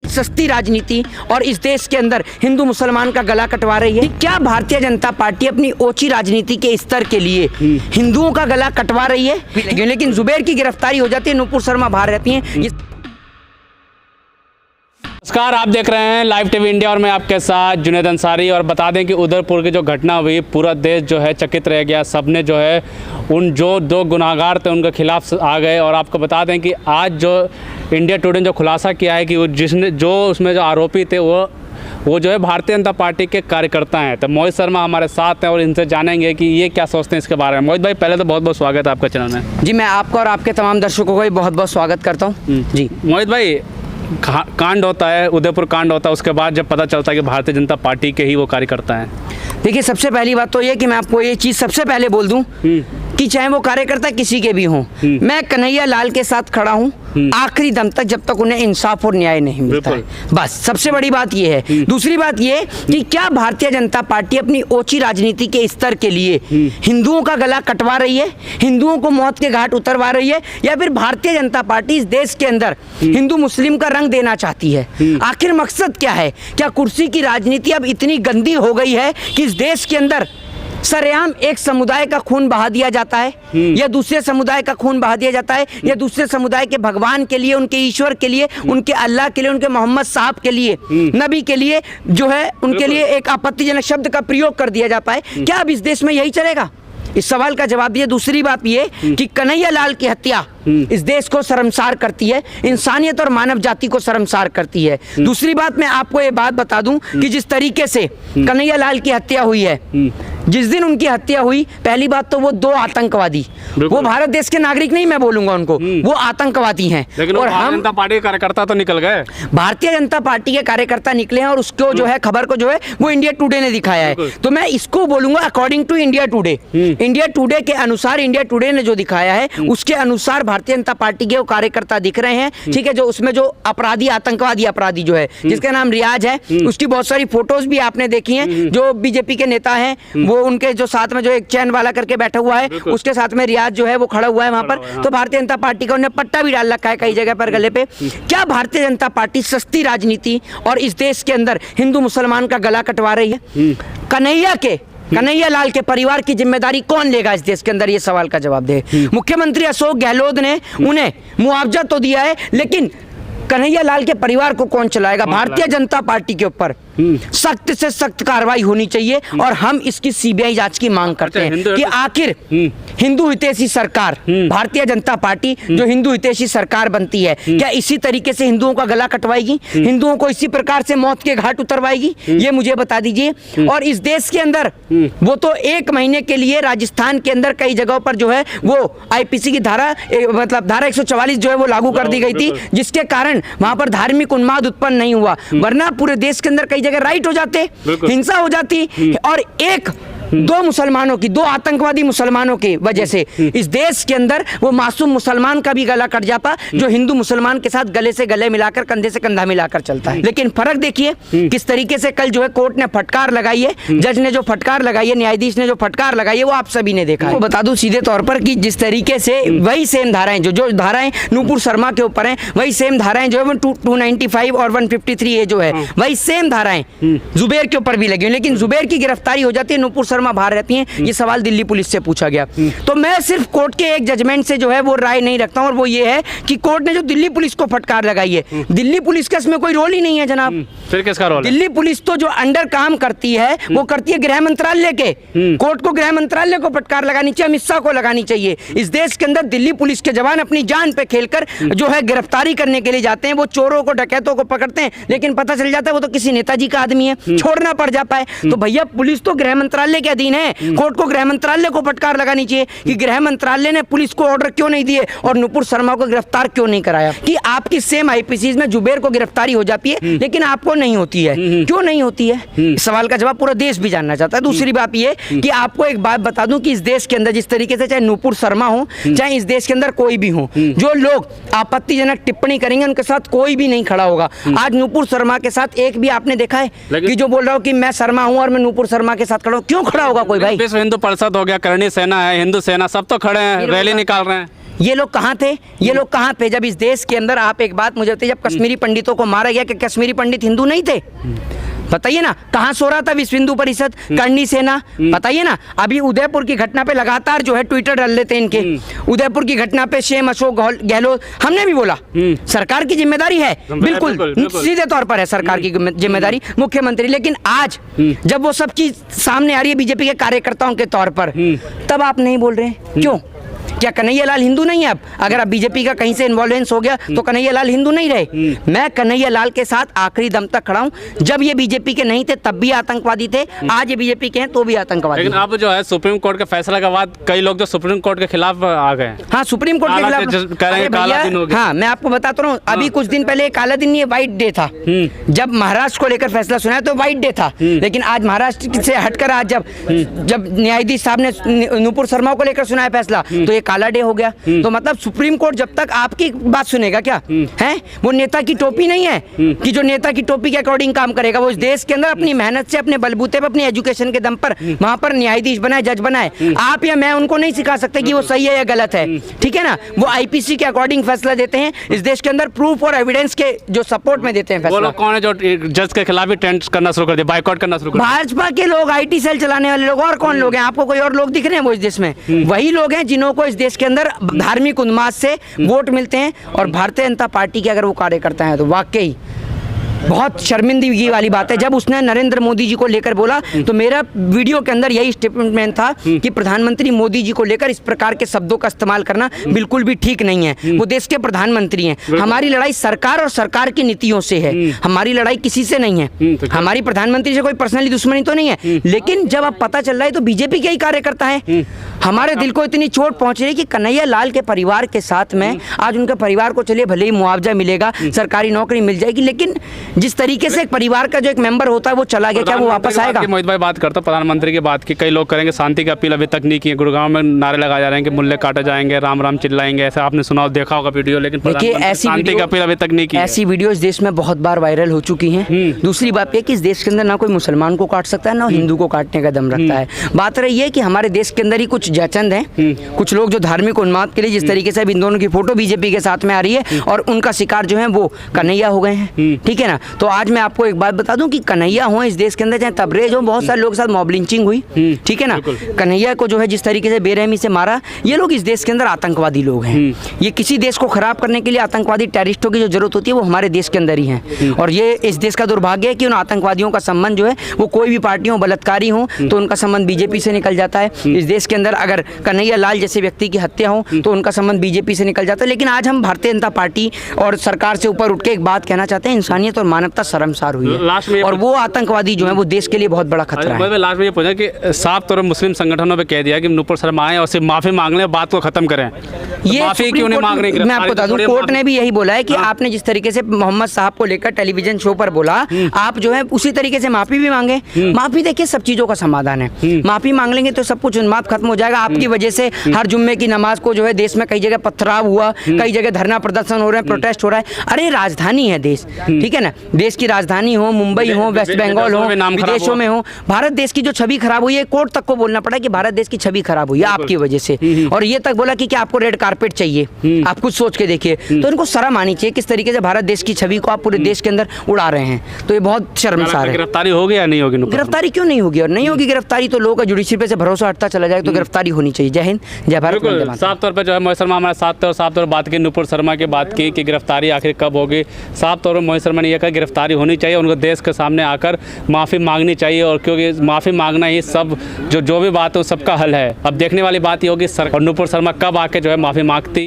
सस्ती राजनीति और इस देश के अंदर हिंदू मुसलमान का गला कटवा रही है। क्या भारतीय जनता पार्टी अपनी ओछी राजनीति के स्तर के लिए हिंदुओं का गला कटवा रही है? लेकिन जुबैर की गिरफ्तारी हो जाती है, नूपुर शर्मा बाहर रहती हैं। नमस्कार, आप देख रहे हैं लाइव टीवी इंडिया और मैं आपके साथ जुनैद अंसारी। और बता दें कि उदयपुर की जो घटना हुई, पूरा देश जो है चकित रह गया। सबने जो है उन जो दो गुनाहगार थे उनके खिलाफ आ गए। और आपको बता दें कि आज जो इंडिया टुडे ने जो खुलासा किया है कि वो जिसने जो उसमें जो आरोपी थे वो जो है भारतीय जनता पार्टी के कार्यकर्ता हैं। तो मोहित शर्मा हमारे साथ हैं और इनसे जानेंगे कि ये क्या सोचते हैं इसके बारे में। मोहित भाई, पहले तो बहुत बहुत स्वागत है आपका चैनल में। जी, मैं आपका और आपके तमाम दर्शकों को भी बहुत बहुत स्वागत करता हूँ। जी मोहित भाई, कांड होता है, उदयपुर कांड होता है, उसके बाद जब पता चलता है कि भारतीय जनता पार्टी के ही वो कार्यकर्ता हैं। देखिए, सबसे पहली बात तो ये कि मैं आपको ये चीज़ सबसे पहले बोल दूं कि चाहे वो कार्यकर्ता किसी के भी हों, मैं कन्हैया लाल के साथ खड़ा हूं आखिरी दम तक, जब तक उन्हें इंसाफ और न्याय नहीं मिलता है। बस सबसे बड़ी बात ये है। दूसरी बात ये कि क्या भारतीय जनता पार्टी अपनी ओछी राजनीति के स्तर के लिए हिंदुओं का गला कटवा रही है, हिंदुओं को मौत के घाट उतरवा रही है, या फिर भारतीय जनता पार्टी इस देश के अंदर हिंदू मुस्लिम का रंग देना चाहती है? आखिर मकसद क्या है? क्या कुर्सी की राजनीति अब इतनी गंदी हो गई है कि इस देश के अंदर सरेआम एक समुदाय का खून बहा दिया जाता है, या दूसरे समुदाय का खून बहा दिया जाता है, या दूसरे समुदाय के भगवान के लिए, उनके ईश्वर के लिए, उनके अल्लाह के लिए, उनके मोहम्मद साहब के लिए, नबी के लिए जो है उनके लिए एक आपत्तिजनक शब्द का प्रयोग कर दिया जाता है? क्या अब इस देश में यही चलेगा? इस सवाल का जवाब दिए। दूसरी बात ये कि कन्हैया लाल की हत्या इस देश को शर्मसार करती है, इंसानियत और मानव जाति को शर्मसार करती है। दूसरी बात, मैं आपको ये बात बता दूं कि जिस तरीके से कन्हैया लाल की हत्या हुई है, जिस दिन उनकी हत्या हुई, पहली बात तो वो दो आतंकवादी, वो भारत देश के नागरिक नहीं, मैं बोलूंगा उनको, वो आतंकवादी हैं। लेकिन और हम जनता पार्टी के कार्यकर्ता तो निकल गए, भारतीय जनता पार्टी के कार्यकर्ता निकले हैं, और उसको जो है खबर को जो है वो इंडिया टुडे ने दिखाया है। तो मैं इसको बोलूंगा according to India Today, India Today के अनुसार, इंडिया टुडे ने जो दिखाया है उसके अनुसार भारतीय जनता पार्टी के वो कार्यकर्ता दिख रहे हैं। ठीक है, जो उसमें जो अपराधी, आतंकवादी अपराधी जो है जिसका नाम रियाज है, उसकी बहुत सारी फोटोज भी आपने देखी हैं। जो बीजेपी के नेता हैं वो उनके जो साथ में जो एक चैन वाला करके बैठा हुआ है, उसके साथ में रियाज जो है वो खड़ा हुआ है वहां पर। तो भारतीय जनता पार्टी का उन्हें पट्टा भी डाल रखा है कई जगह पर गले पे। क्या भारतीय जनता पार्टी सस्ती राजनीति और इस देश के अंदर हिंदू मुसलमान का गला कटवा रही है? कन्हैया लाल के परिवार की जिम्मेदारी कौन लेगा इस देश के अंदर? ये सवाल का जवाब दे। मुख्यमंत्री अशोक गहलोत ने उन्हें मुआवजा तो दिया है, लेकिन कन्हैया लाल के परिवार को कौन चलाएगा? भारतीय जनता पार्टी के ऊपर सख्त से सख्त कार्रवाई होनी चाहिए, और हम इसकी सीबीआई जांच की मांग करते हैं कि आखिर हिंदू हितैषी सरकार, भारतीय जनता पार्टी जो हिंदू हितैषी सरकार बनती है, क्या इसी तरीके से हिंदुओं का गला कटवाएगी, हिंदुओं को इसी प्रकार से मौत के घाट उतरवाएगी? ये मुझे बता दीजिए। और इस देश के अंदर वो तो 1 महीने के लिए राजस्थान के अंदर कई जगहों पर जो है वो आईपीसी की धारा, मतलब धारा 144 जो है वो लागू कर दी गई थी, जिसके कारण वहां पर धार्मिक उन्माद उत्पन्न नहीं हुआ। वरना पूरे देश के अंदर कई जगह राइट हो जाते, हिंसा हो जाती, और दो मुसलमानों की, दो आतंकवादी मुसलमानों की वजह से इस देश के अंदर वो मासूम मुसलमान का भी गला कट जाता, जो हिंदू मुसलमान के साथ गले से गले मिलाकर, कंधे से कंधा मिलाकर चलता है। लेकिन फर्क देखिए किस तरीके से कल जो है कोर्ट ने फटकार लगाई है, जज ने जो फटकार लगाई है, न्यायाधीश ने जो फटकार लगाई है, वो आप सभी ने देखा है। तो बता दूं सीधे तौर पर कि जिस तरीके से वही सेम धाराएं जो धाराएं नूपुर शर्मा के ऊपर हैं, वही सेम धाराएं जो है 295 और 153 जो है, वही सेम धाराएं जुबैर के ऊपर भी लगी। लेकिन जुबैर की गिरफ्तारी हो जाती है, नूपुर शर्मा बाहर रहती हैं। ये सवाल दिल्ली पुलिस से पूछा गया। तो मैं सिर्फ कोर्ट के एक जजमेंट से जो है वो राय नहीं रखता हूं, और वो ये है कि कोर्ट ने जो दिल्ली पुलिस को फटकार लगाई है, दिल्ली पुलिस का इसमें कोई रोल ही नहीं है जनाब। फिर किसका रोल है? दिल्ली पुलिस तो जो अंडर काम करती है वो करती है गृह मंत्रालय के। कोर्ट को गृह मंत्रालय को फटकार लगानी चाहिए, अमित शाह को लगानी चाहिए। इस देश के अंदर दिल्ली पुलिस के जवान अपनी जान पे खेलकर जो है गिरफ्तारी करने के लिए जाते हैं, वो चोरों को, डकैतों को पकड़ते हैं, लेकिन पता चल जाता है वो तो किसी नेताजी का आदमी है, छोड़ना पड़ जाता है। तो भैया, पुलिस तो गृह मंत्रालय के अधीन है, कोर्ट को गृह मंत्रालय को फटकार लगानी चाहिए कि गृह मंत्रालय ने पुलिस को ऑर्डर क्यों नहीं दिए और नूपुर शर्मा को गिरफ्तार क्यों नहीं कराया। कि आपकी सेम आईपीसी में जुबैर को गिरफ्तारी हो जाती है, लेकिन आपको नहीं होती है, क्यों नहीं होती है? इस सवाल का जवाब पूरा देश भी जानना चाहता है। दूसरी बात ये कि आपको एक बात बता दूं कि इस देश के अंदर जिस तरीके से चाहे नूपुर शर्मा हो, चाहे इस देश के अंदर कोई भी हो, जो लोग आपत्तिजनक टिप्पणी करेंगे उनके साथ कोई भी नहीं खड़ा होगा। आज नूपुर शर्मा के साथ एक भी आपने देखा है कि जो बोल रहा हो कि मैं शर्मा हूं और मैं नूपुर शर्मा के साथ खड़ा हूं? क्यों खड़ा होगा कोई भाई? हिंदू परिषद हो गया, करणी सेना है, हिंदू सेना, सब तो खड़े हैं, रैली निकाल रहे हैं। ये लोग कहाँ थे, ये लोग कहाँ पे जब इस देश के अंदर, आप एक बात मुझे बताइए, जब कश्मीरी पंडितों को मारा गया, कि कश्मीरी पंडित हिंदू नहीं थे? बताइए ना, कहाँ सो रहा था विश्व हिंदू परिषद, करनी सेना? बताइए ना। अभी उदयपुर की घटना पे लगातार जो है ट्विटर डाल लेते हैं इनके, उदयपुर की घटना पे शेम अशोक गहलोत, हमने भी बोला सरकार की जिम्मेदारी है, बिल्कुल सीधे तौर पर है सरकार की जिम्मेदारी, मुख्यमंत्री। लेकिन आज जब वो सब चीज सामने आ रही है बीजेपी के कार्यकर्ताओं के तौर पर, तब आप नहीं बोल रहे हैं, क्यों? क्या कन्हैया लाल हिंदू नहीं है? अब अगर अब बीजेपी का कहीं से इन्वॉल्वेंस हो गया तो कन्हैया लाल हिंदू नहीं रहे? मैं कन्हैया लाल के साथ आखिरी दम तक खड़ा हूं। जब ये बीजेपी के नहीं थे तब भी आतंकवादी थे, आज ये बीजेपी के हैं तो भी आतंकवादी। लेकिन अब जो है सुप्रीम कोर्ट के फैसला के बाद कई लोग जो सुप्रीम कोर्ट के खिलाफ आ गए। हाँ, सुप्रीम कोर्ट के खिलाफ। हाँ, मैं आपको बताता हूँ, अभी कुछ दिन पहले काला दिन, ये व्हाइट डे था। जब महाराष्ट्र को लेकर फैसला सुनाया तो व्हाइट डे था, लेकिन आज महाराष्ट्र से हटकर आज जब न्यायाधीश साहब ने नुपुर शर्मा को लेकर सुनाया फैसला तो ये काला डे हो गया। तो मतलब सुप्रीम कोर्ट जब तक आपकी बात सुनेगा क्या है? वो नेता की टोपी नहीं है कि जो नेता की टोपी के अकॉर्डिंग काम करेगा। वो इस देश के अंदर अपनी मेहनत से, अपने बलबूते पर, अपनी एजुकेशन के दम पर वहां पर न्यायाधीश बनाए, जज बनाए। आप या मैं उनको नहीं सिखा सकते कि वो सही है या गलत है, ठीक है ना? वो आईपीसी के अकॉर्डिंग फैसला देते हैं, इस देश के अंदर प्रूफ और एविडेंस के जो सपोर्ट में देते हैं फैसला। वो लोग कौन है जो जज के खिलाफ भी टेंट करना शुरू कर दिया, बाइकआउट करना शुरू कर दिया? भाजपा के लोग, आईटी सेल चलाने वाले लोग। और कौन लोग हैं? आपको कोई और लोग दिख रहे हैं वो इस देश में? वही लोग हैं जिन्हों को इस देश के अंदर धार्मिक उन्माद से वोट मिलते हैं। और भारतीय जनता पार्टी के अगर वो कार्यकर्ता हैं तो वाकई बहुत शर्मिंदगी वाली बात है। जब उसने नरेंद्र मोदी जी को लेकर बोला तो मेरा वीडियो के अंदर यही स्टेटमेंट था कि प्रधानमंत्री मोदी जी को लेकर इस प्रकार के शब्दों का इस्तेमाल करना बिल्कुल भी ठीक नहीं है। वो देश के प्रधानमंत्री हैं। हमारी लड़ाई सरकार और सरकार की नीतियों से है, हमारी लड़ाई किसी से नहीं है। हमारी प्रधानमंत्री से कोई पर्सनली दुश्मनी तो नहीं है, लेकिन जब अब पता चल रहा है तो बीजेपी के ही कार्यकर्ता है, हमारे दिल को इतनी चोट पहुंच रही है कि कन्हैया लाल के परिवार के साथ में आज उनके परिवार को चलिए भले ही मुआवजा मिलेगा, सरकारी नौकरी मिल जाएगी, लेकिन जिस तरीके से एक परिवार का जो एक मेंबर होता है वो चला गया, क्या वो वापस आएगा? मोहित भाई बात करता, प्रधानमंत्री की बात की, कई लोग करेंगे शांति की अपील अभी तक नहीं की है। गुड़गांव में नारे लगाए जा रहे हैं कि मुल्ले काटे जाएंगे, राम राम चिल्लाएंगे, ऐसा आपने सुना देखा होगा वीडियो, लेकिन शांति की अपील अभी तक नहीं की। ऐसी वीडियो इस देश में बहुत बार वायरल हो चुकी हैं। दूसरी बात यह कि इस देश के अंदर ना कोई मुसलमान को काट सकता है ना हिंदू को काटने का दम रखता है। बात रही है कि हमारे देश के अंदर ही कुछ जयचंद हैं, कुछ लोग जो धार्मिक उन्माद के लिए जिस तरीके से इन दोनों की फोटो बीजेपी के साथ में आ रही है और उनका शिकार जो है वो कन्हैया हो गए हैं, ठीक है ना? तो आज मैं आपको एक बात बता दूं कि कन्हैया हो इस देश के अंदर, चाहे तबरेज हो, बहुत सारे लोगों के साथ मॉब लिंचिंग हुई, ठीक है ना? कन्हैया को जो है जिस तरीके से बेरहमी से मारा, ये लोग इस देश के अंदर आतंकवादी लोग हैं। ये किसी देश को खराब करने के लिए आतंकवादी टेररिस्टों की जो जरूरत होती है वो हमारे देश के अंदर ही है। और ये इस देश का दुर्भाग्य है कि उन आतंकवादियों का संबंध जो है वो कोई भी पार्टी हो, बलात्कारी हो तो उनका संबंध बीजेपी से निकल जाता है। इस देश के अंदर अगर कन्हैया लाल जैसे व्यक्ति की हत्या हो तो उनका संबंध बीजेपी से निकल जाता है। लेकिन आज हम भारतीय जनता पार्टी और सरकार से ऊपर उठ के एक बात कहना चाहते हैं, इंसानियत और मानवता शर्मसार हुई है और वो आतंकवादी जो है वो देश के लिए बहुत बड़ा खतरा है। लास्ट में ये पूछा कि साफ तौर पर मुस्लिम संगठनों पे कह दिया कि नुपुर शर्मा आए और सिर्फ माफी मांग लें, बात को खत्म करें। ये माफी क्यों नहीं मांग रहे? मैं आपको बता दूं, कोर्ट ने भी यही बोला है कि आपने जिस तरीके से मोहम्मद साहब को लेकर टेलीविजन शो पर बोला, आप जो है उसी तरीके से माफी भी मांगे। माफी देखिए सब चीजों का समाधान है, माफी मांग लेंगे तो सब कुछ उन्माद खत्म हो जाएगा। आपकी वजह से हर जुम्मे की नमाज को जो है देश में कई जगह पथराव हुआ, कई जगह धरना प्रदर्शन हो रहे हैं, प्रोटेस्ट हो रहा है। अरे राजधानी है देश, ठीक है ना? देश की राजधानी हो, मुंबई हो, वेस्ट बंगाल हो, विदेशों में हो, भारत देश की जो छवि खराब हुई है, कोर्ट तक को बोलना पड़ा कि भारत देश की छवि खराब हुई है आपकी वजह से। और ये तक बोला कि क्या आपको रेड कारपेट चाहिए, आप कुछ सोच के देखिए। तो इनको शर्म आनी चाहिए किस तरीके से भारत देश की छवि को आप पूरे देश के अंदर उड़ा रहे हैं। तो ये बहुत शर्मसार है। गिरफ्तारी होगी या नहीं होगी? गिरफ्तारी क्यों नहीं होगी? और नहीं होगी गिरफ्तारी तो लोगों का जुडिशरी पे से भरोसा हटता चला जाएगा। तो गिरफ्तारी होनी चाहिए। जय हिंद, जय भारत। साफ तौर पर जो है मोहित शर्मा हमारे साथ थे और साफ तौर पर बात की नुपुर शर्मा की बात की कि गिरफ्तारी आखिर कब होगी। साफ तौर पर मोहित शर्मा ने यह कहा गिरफ्तारी होनी चाहिए, उनको देश के सामने आकर माफ़ी मांगनी चाहिए, और क्योंकि माफ़ी मांगना ही सब जो भी बात है सबका हल है। अब देखने वाली बात ये होगी सर और नुपुर शर्मा कब आके जो है माफ़ी मांगती